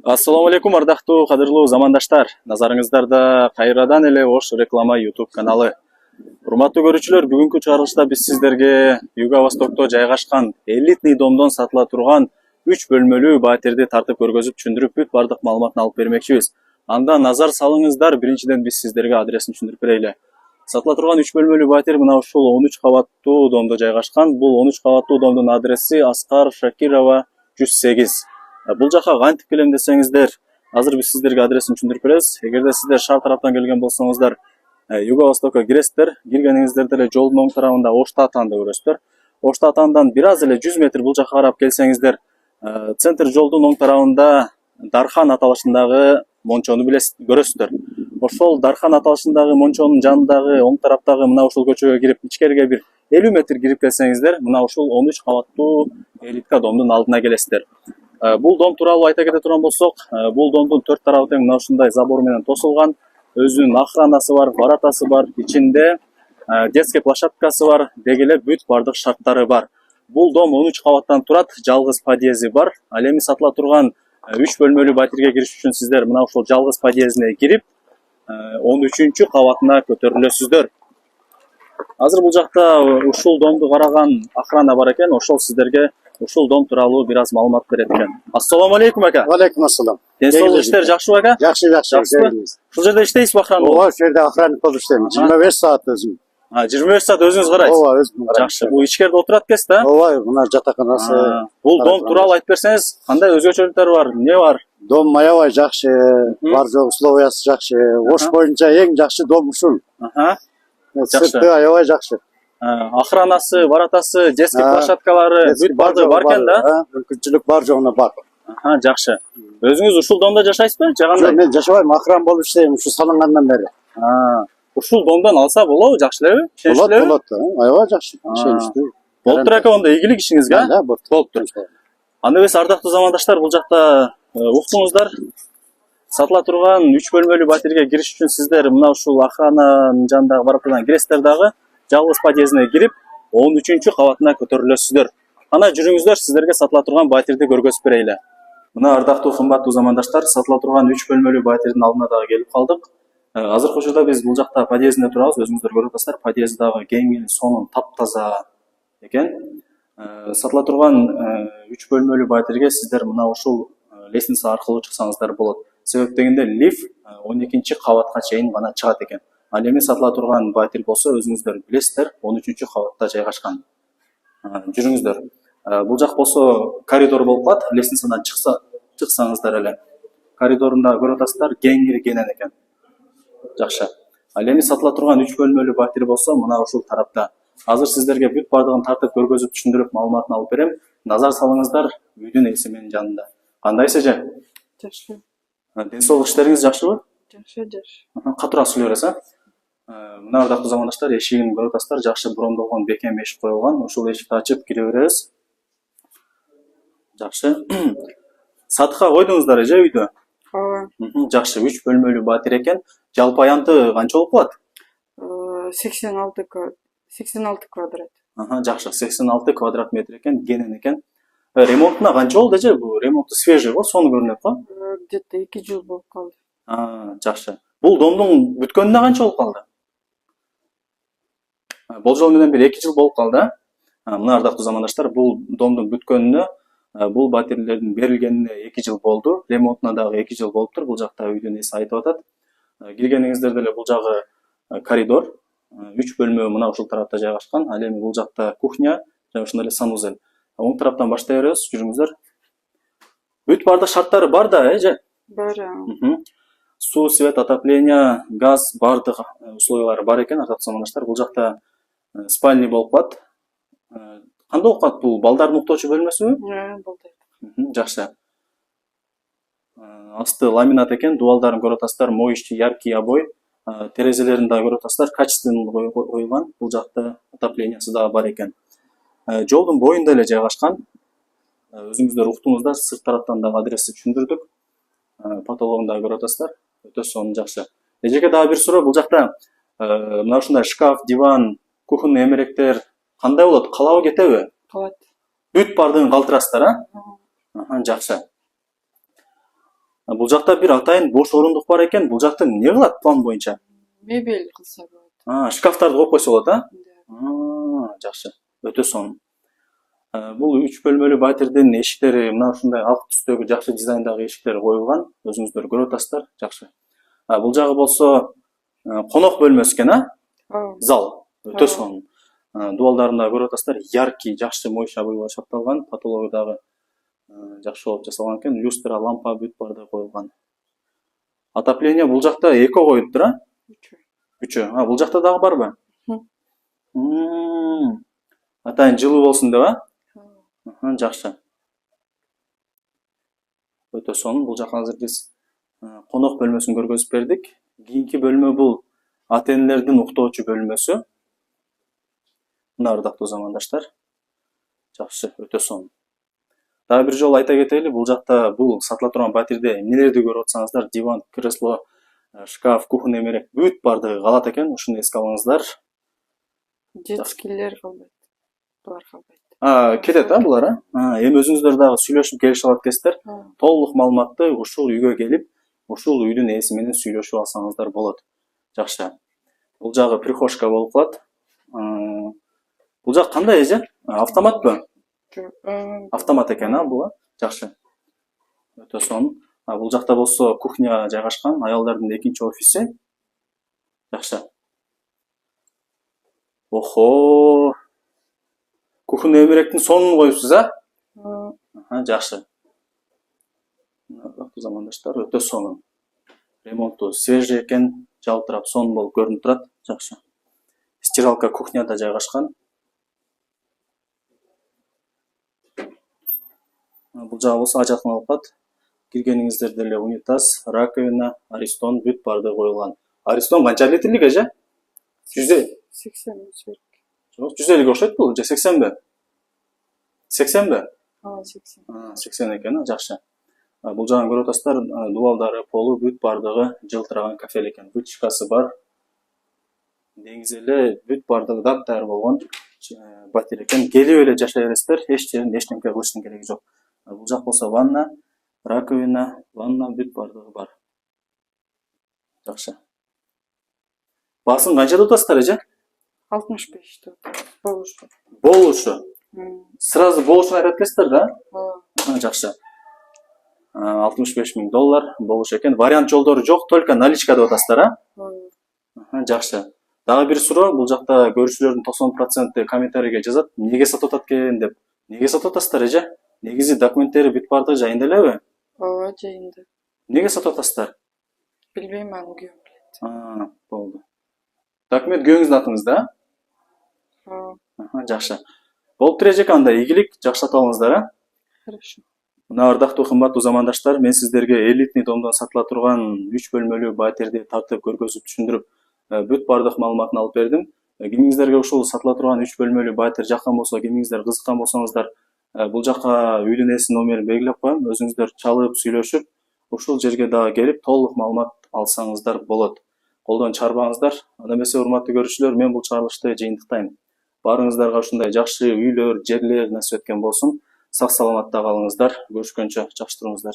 Ассаламу алейкум, ардактуу кадырлуу замандаштар. Назарыңыздарда кайрадан эле Ош реклама YouTube каналы. Урматтуу көрүүчүлөр, бүгүнкү чыгарылышта биз сиздерге Юго-Востокто жайгашкан элитный домдон сатыла турган 3 бөлмөлүү батирди тартып көргөзүп, түшүндүрүп, бүт бардык маалыматын алып бермекчибиз. Анда назар салыңыздар, биринчиден биз сиздерге адресин түшүндүрүп берели. Сатыла турган 3 бөлмөлүү батир мына ушул 13 кабаттуу домдо жайгашкан. Бул 13 кабаттуу домдун адреси Аскар Шакирова 108. Бул жака кантип келем десеңиздер, азыр биз сиздерге адресин түшүндүрүп беребиз. Эгерде сиздер шаар тараптан келген болсоңуздар, Юго-Востокко киресиздер. Киргениңиздерде эле жолдун оң тарабында Ошто атаанды көрөсүздөр. Ошто атаандан бир аз эле 100 метр бул жака карап келсеңиздер, центр жолдун оң тарабында Дархан аталышындагы мончону көрөсүздөр. Ошол Дархан аталышындагы мончонун жанындагы оң тараптагы мына ушул көчөгө кирип, ичкериге бир 50 метр кирип келсеңиздер, мына ушул 13 кабаттуу элитка домдун алдына келесиздер. Бул дом тууралуу айта кете турган болсок, бул домдун төрт тарабы тең мына ушундай забор менен тосулган. Өзүнүн охранасы бар, воротасы бар, ичинде детский площадкасы бар, деги эле бүт бардык шарттары бар. Бул дом 13 кабаттан турат, жалгыз подъезди бар. Ал эми сатыла турган 3 бөлмөлүү батирге кириш үчүн сиздер мына ушул жалгыз подъездине кирип, 13 кабатына көтөрүлөсүздөр. Азыр бул жакта ушул домду караган охрана бар экен, ошол сиздерге ушул дом тууралуу бир аз маалымат берет экен. Ассаламу алейкум ака. Алейкум ассалам. Ден соолук иштер жакшыбы ака? Жакшы. Ушул жерде иштейсизби охрана болуп? Ооба, ошол жерде охранник болуп иштейм. 25 саат өзүм. 25 саат өзүңүз карайсыз? Ооба, өзүм карайм. Жакшы. Бул ичкерде отурат экенсиз да? Ооба, мына жатаканасы. Бул дом тууралуу айтып берсеңиз, кандай өзгөчөлүктөрү бар, эмне бар? Дом аябай жакшы, бар жок условиясы жакшы. Ош боюнча эң жакшы дом ушул. Сырты аябай жакшы. Охранасы, воротасы, детский площадкалары бүт бардыгы бар экен да? Мүмкүнчүлүк бар жогуна бар. Жакшы. Өзүңүз ушул домдо жашайсызбы? Же кандай? Жок, мен жашабайм, охран болуп иштейм ушу салынгандан бери. Ушул домдон алса болобу, жакшы элеби? Болот, аябай жакшы. Ишеничтүү. Болуптур экен онда ийгилик ишиңизге? Болуптур. Анда эмес, ардактуу замандаштар, бул жакта уктуңуздар. Сатыла турган 3 бөлмөлүү батирге кириш үчүн сиздер мына ушул охрананын жанындагы воротадан киресиздер дагы, жалгыз подъездине кирип, 13 кабатына көтөрүлөсүздөр. Ана жүрүңүздөр, сиздерге сатыла турган батирди көргөзүп берейли. Мына ардактуу кымбаттуу замандаштар, сатыла турган 3 бөлмөлүү батирдин алдына дагы келип калдык. Азыркы учурда биз бул жакта подъездинде турабыз, өзүңүздөр көрүп атасыздар, подъезд дагы кең, сонун, таптаза экен. Сатыла турган 3 бөлмөлүү батирге сиздер мына ушул лестница аркылуу чыксаңыздар болот. Себеп дегенде лифт 12 кабатка чейин гана чыгат экен. Ал эми сатыла турган батир болсо, өзүңүздөр билесиздер, 13 кабатта жайгашкан. Жүрүңүздөр. Бул жак болсо коридор болуп калат, лестницадан чыксаңыздар эле. Коридорунда көрүп атасыздар, кеңири кенен экен. Жакшы. Ал эми сатыла турган 3 бөлмөлүү батир болсо, мына ушул тарапта. Азыр сиздерге бүт бардыгын тартып көргөзүп, түшүндүрүп, маалыматын алып берем. Назар салыңыздар, үйдүн эсимин жанында. Кандай эже? Жакшы. Ден соолук иштериңиз жакшыбы? Жакшы. Катуураак сүйлөй бересиз, Мына ардактуу замандаштар, эшигин көрүп атасыздар, жакшы брондолгон бекем эшик коюлган. Ошол эшикти ачып кире беребиз. Жакшы. Сатыкка койдуңуздар эже үйдү? Ооба. Жакшы, 3 бөлмөлүү батир экен. Жалпы аянты канча болуп калат? 86 квадрат. Жакшы, 86 квадрат метр экен, кенен экен. Ремонтуна канча болду эже? Бул ремонту свежий го, сону көрүнөт го. Где-то 2 жыл болуп калды. Жакшы. Бул домдун бүткөнүнө канча болуп калды? Болжол менен бир 2 жыл болуп калды. Мына ардактуу замандаштар, бул домдун бүткөнүнө, бул батирлердин берилгенине 2 жыл болду. Ремонтуна дагы 2 жыл болуптур. Бул жакта үйдүн эси айтып атат. Киргениңиздерде эле бул жагы коридор, 3 бөлмө мына ушул тарапта жайгашкан. Ал эми бул жакта кухня жана ошондой эле санузел. Оң тараптан баштай беребиз, жүрүңүздөр. Бүт бардык шарттары бар да, эже? Бар. Суу, свет, отопление, газ, бардык условиялары бар экен, ардактуу замандаштар. Бул жакта спальный болуп калат. Кандай болуп калат бул? Балдардын уктоочу бөлмөсүбү? Балдар. Жакшы. Асты ламинат экен, дубалдарын көрүп атасыздар, моющий яркий обой. Терезелерин дагы көрүп атасыздар, качественно коюлган. Бул жакта отоплениясы дагы бар экен. Жолдун боюнда эле жайгашкан. Өзүңүздөр уктуңуздар, сырт тараптан дагы адрести түшүндүрдүк. Потологун дагы көрүп атасыздар. Өтө сонун, жакшы. Эжеге дагы бир суроо, бул жакта мына ушундай шкаф, диван, кухонный эмеректер кандай болот? Калабы кетеби? Калат. Бүт бардыгын калтырасыздар, Жакшы. Бул жакта бир атайын бош орундук бар экен. Бул жакты эмне кылат план боюнча? Мебель кылса болот. Шкафтарды коюп койсо болот, а? Да. Жакшы. Өтө сонун. Бул 3 бөлмөлүү батирдин эшиктери мына ушундай ак түстөгү жакшы дизайндагы эшиктер коюлган. Өзүңүздөр көрүп атасыздар. Жакшы. Бул жагы болсо конок бөлмөсү экен, а? Ооба. Зал. Өтө сонун. Дубалдарында көрүп атасыздар, яркий, жакшы моюш абыйлар шапталган, потологу дагы жакшы болуп жасалган экен. Люстра, лампа бүт баардыгы коюлган. Отопление бул жакта эко коюптур, а? Үчөө. Бул жакта дагы барбы? Атайын жылуу болсун деп, а? Жакшы. Өтө сонун. Бул жака азыр биз конок бөлмөсүн көргөзүп бердик. Кийинки бөлмө бул ата-энелердин уктоочу бөлмөсү. Мына ардактуу замандаштар. Жакшы, өтө сонун. Дагы бир жолу айта кетели, бул жакта бул сатыла турган батирде эмнелерди көрүп атсаңыздар, диван, кресло, шкаф, кухня эмерек бүт баардыгы калат экен. Ушуну эске алыңыздар. Жеткилер калбайт. Булар калбайт. Кетет, булар, Эми өзүңүздөр дагы сүйлөшүп келише алат экенсиздер. Толук маалыматты ушул үйгө келип, ушул үйдүн ээси менен сүйлөшүп алсаңыздар болот. Жакшы. Бул жагы прихожка болуп калат. Бул жак кандай эже? Автоматпы? Автомат экен, бул? Жакшы. Өтө сонун. Бул жакта болсо кухня жайгашкан, аялдардын экинчи офиси. Жакшы. Охо. Кухня эмеректин сонун коюпсуз, а? Жакшы. Ардактуу замандаштар, өтө сонун. Ремонту свежий экен, жалтырап сонун болуп көрүнүп турат. Жакшы. Стиралка кухняда жайгашкан. Бул жагы болсо ажаткан болуп калат. Киргениңиздерде эле унитаз, раковина, аристон бүт баардыгы коюлган. Аристон канча литрлик эже? 80 берек. Жок, 150 окшойт бул, же 80би? 80би? 80. 80 экен, жакшы. Бул жагын көрүп атасыздар, дубалдары, полу бүт баардыгы жылтыраган кафель экен. Вытяжкасы бар. Негизи эле бүт баардыгы даяр болгон батир экен. Келип эле жашай бересиздер, эч жерин эчтеке кылыштын кереги жок. Бул жак болсо ванна, раковина, ванна бүт баардыгы бар. Жакшы. Баасын канча деп атасыздар эже? 65 деп болушу. Болушу. Сразу болушун айтат экенсиздер да? Жакшы. $65,000 болуш экен. Вариант жолдору жок, только наличка деп атасыздар, а? Жакшы. Дагы бир суроо, бул жакта көрүүчүлөрдүн 90% комментарийге жазат, эмнеге сатып атат экен деп. Эмнеге сатып атасыздар эже? Негизи документтери бүт баардыгы жайында элеби? Ооба, жайында. Эмнеге сатып атасыздар? Билбейм, аны күйөөм билет. Болду. Документ күйөөңүздүн атыңызда, а? Жакшы. Болуптур эжеке, анда ийгилик, жакшы сатып алыңыздар, а? Хорошо. Мына ардактуу кымбаттуу замандаштар, мен сиздерге элитный домдон сатыла турган 3 бөлмөлүү батирди тартып көргөзүп түшүндүрүп, бүт баардык маалыматын алып бердим. Кимиңиздерге ушул сатыла турган 3 бөлмөлүү батир жаккан болсо, кимиңиздер кызыккан болсоңуздар, бул жака үйдүн ээсинин номерин белгилеп коем. Өзүңүздөр чалып, сүйлөшүп, ушул жерге дагы келип толук маалымат алсаңыздар болот. Колдон чыгарбаңыздар. Анда эмесе, урматтуу көрүүчүлөр, мен бул чыгарылышты жыйынтыктайм. Баарыңыздарга ушундай жакшы үйлөр, жерлер насип эткен болсун. Сак саламатта калыңыздар. Көрүшкөнчө жакшы туруңуздар.